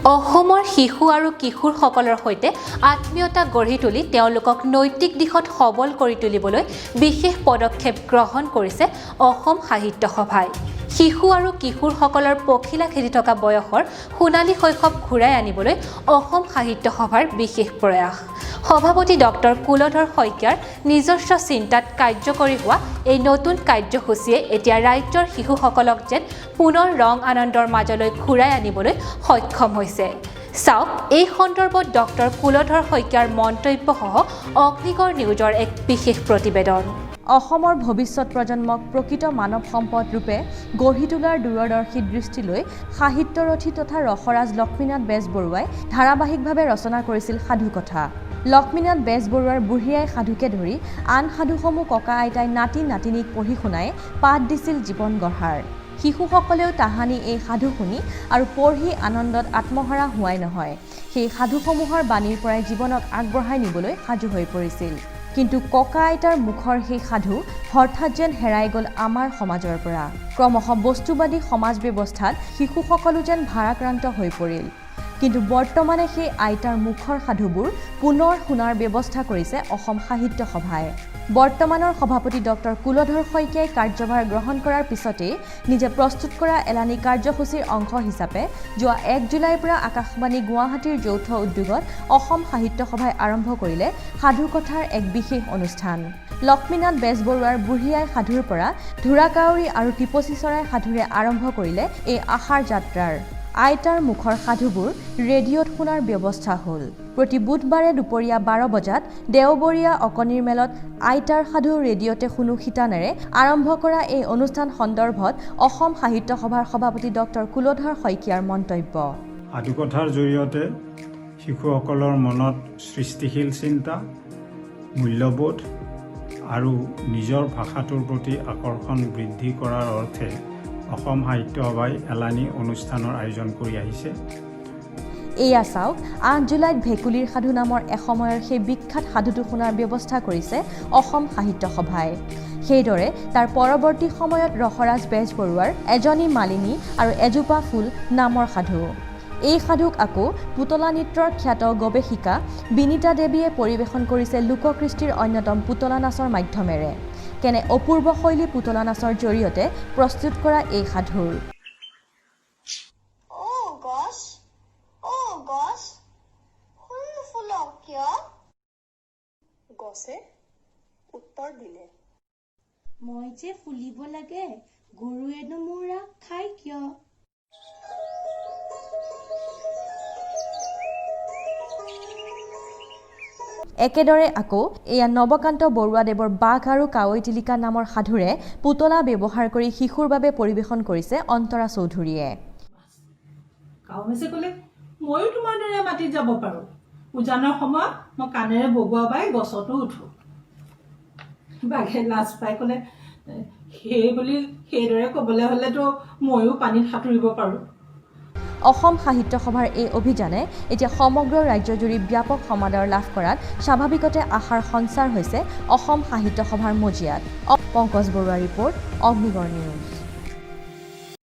অসমৰ শিশু আৰু কিশোৰসকলৰ সৈতে আত্মীয়তা গঢ়ি তুলি তেওঁলোকক নৈতিক দিশত সবল কৰি তুলিবলৈ বিশেষ পদক্ষেপ গ্ৰহণ কৰিছে অসম সাহিত্য সভাই। শিশু আৰু কিশোৰসকলৰ পখিলা খেলি থকা বয়সৰ সোণালী শৈশৱ ঘূৰাই আনিবলৈ অসম সাহিত্য সভাৰ বিশেষ প্ৰয়াস। সভাপতি ডক্টৰ কুলধৰ শইকীয়াৰ নিজস্ব চিন্তাত কাৰ্যকৰী হোৱা এই নতুন কাৰ্যসূচীয়ে এতিয়া ৰাজ্যৰ শিশুসকলক যেন পুনৰ ৰং আনন্দৰ মাজলৈ ঘূৰাই আনিবলৈ সক্ষম হৈছে। চাওক এই সন্দৰ্ভত ডক্টৰ কুলধৰ শইকীয়াৰ মন্তব্যসহ অগ্নিগড় নিউজৰ এক বিশেষ প্ৰতিবেদন। অসমৰ ভৱিষ্যত প্ৰজন্মক প্ৰকৃত মানৱ সম্পদ ৰূপে গঢ়ি তোলাৰ দূৰদৰ্শী দৃষ্টিলৈ সাহিত্যৰথী তথা ৰসৰাজ লক্ষ্মীনাথ বেজবৰুৱাই ধাৰাবাহিকভাৱে ৰচনা কৰিছিল সাধুকথা। লক্ষ্মীনাথ বেজবৰুৱাৰ বুঢ়ী আই সাধুকে ধৰি আন সাধুসমূহ ককা আইতাই নাতি নাতিনীক পঢ়ি শুনাই পাঠ দিছিল জীৱন গঢ়াৰ। শিশুসকলেও তাহানি এই সাধু শুনি আৰু পঢ়ি আনন্দত আত্মহাৰা হোৱাই নহয়, সেই সাধুসমূহৰ বাণীৰ পৰাই জীৱনক আগবঢ়াই নিবলৈ সাজু হৈ পৰিছিল। কিন্তু ককা আইতাৰ মুখৰ সেই সাধু হঠাৎ যেন হেৰাই গ'ল আমাৰ সমাজৰ পৰা। ক্ৰমশ বস্তুবাদী সমাজ ব্যৱস্থাত শিশুসকলো যেন ভাৰাক্ৰান্ত হৈ পৰিল। কিন্তু বৰ্তমানে সেই আইতাৰ মুখৰ সাধুবোৰ পুনৰ শুনাৰ ব্যৱস্থা কৰিছে অসম সাহিত্য সভাই। বৰ্তমানৰ সভাপতি ডক্টৰ কুলধৰ শইকীয়াই কাৰ্যভাৰ গ্ৰহণ কৰাৰ পিছতেই নিজে প্ৰস্তুত কৰা এলানি কাৰ্যসূচীৰ অংশ হিচাপে যোৱা 1 জুলাইৰ পৰা আকাশবাণী গুৱাহাটীৰ যৌথ উদ্যোগত অসম সাহিত্য সভাই আৰম্ভ কৰিলে সাধুকথাৰ এক বিশেষ অনুষ্ঠান। লক্ষ্মীনাথ বেজবৰুৱাৰ বুঢ়ী আই সাধুৰ পৰা ঢোঁৰাকাউৰী আৰু টিপচী চৰাই সাধুৰে আৰম্ভ কৰিলে এই আশাৰ যাত্ৰাৰ। আইতাৰ মুখৰ সাধুবোৰ ৰেডিঅ'ত শুনাৰ ব্যৱস্থা হ'ল। প্ৰতি বুধবাৰে দুপৰীয়া 12 বজাত দেওবৰীয়া অকণিৰ মেলত আইতাৰ সাধু ৰেডিঅ'তে শুনো শিতানেৰে আৰম্ভ কৰা এই অনুষ্ঠান সন্দৰ্ভত অসম সাহিত্য সভাৰ সভাপতি ডক্টৰ কুলধৰ শইকীয়াৰ মন্তব্য। সাধুকথাৰ জৰিয়তে শিশুসকলৰ মনত সৃষ্টিশীল চিন্তা, মূল্যবোধ আৰু নিজৰ ভাষাটোৰ প্ৰতি আকৰ্ষণ বৃদ্ধি কৰাৰ অৰ্থে অসম সাহিত্য সভাই এলানি অনুষ্ঠানৰ আয়োজন কৰি আহিছে। এয়া চাওক 8 জুলাইত ভেকুলীৰ সাধু নামৰ এসময়ৰ সেই বিখ্যাত সাধুটো শুনাৰ ব্যৱস্থা কৰিছে অসম সাহিত্য সভাই। সেইদৰে তাৰ পৰৱৰ্তী সময়ত ৰসৰাজ বেজবৰুৱাৰ এজনী মালিনী আৰু এজোপা ফুল নামৰ সাধু। এই সাধুক আকৌ পুতলা নৃত্যৰ খ্যাত গৱেষিকা বিনীতা দেৱীয়ে পৰিৱেশন কৰিছে লোককৃষ্টিৰ অন্যতম পুতলা নাচৰ মাধ্যমেৰে। কেনে অপূৰ্ব শৈলী পুতলা নাচৰ জৰিয়তে প্ৰস্তুত কৰা এই সাধুৰ। গছে উত্তৰ দিলে, মই যে ফুলিব লাগে, গৰুৱেনো মোৰ ৰাগ খাই কিয়? একেদৰে আকৌ এয়া নৱকান্ত বৰুৱাদেৱৰ বাঘ আৰু কাৱৈ টিলিকা নামৰ সাধুৰে পুতলা ব্যৱহাৰ কৰি শিশুৰ বাবে পৰিৱেশন কৰিছে অন্তৰা চৌধুৰীয়ে। কাৱৈমাছে ক'লে, ময়ো তোমাৰ দৰে মাটিত যাব পাৰোঁ। উজানৰ সময়ত মই কাণেৰে বগোৱা বাই গছতো উঠোঁ। বাঘে লাজ পাই ক'লে, সেই বুলি সেইদৰে ক'বলৈ হ'লেতো ময়ো পানীত সাঁতুৰিব পাৰোঁ। অসম সাহিত্য সভাৰ এই অভিযানে এতিয়া সমগ্ৰ ৰাজ্যজুৰি ব্যাপক সমাদৰ লাভ কৰাত স্বাভাৱিকতে আশাৰ সঞ্চাৰ হৈছে অসম সাহিত্য সভাৰ মজিয়াত। পংকজ বৰুৱাৰ ৰিপৰ্ট, অগ্নিগড় নিউজ।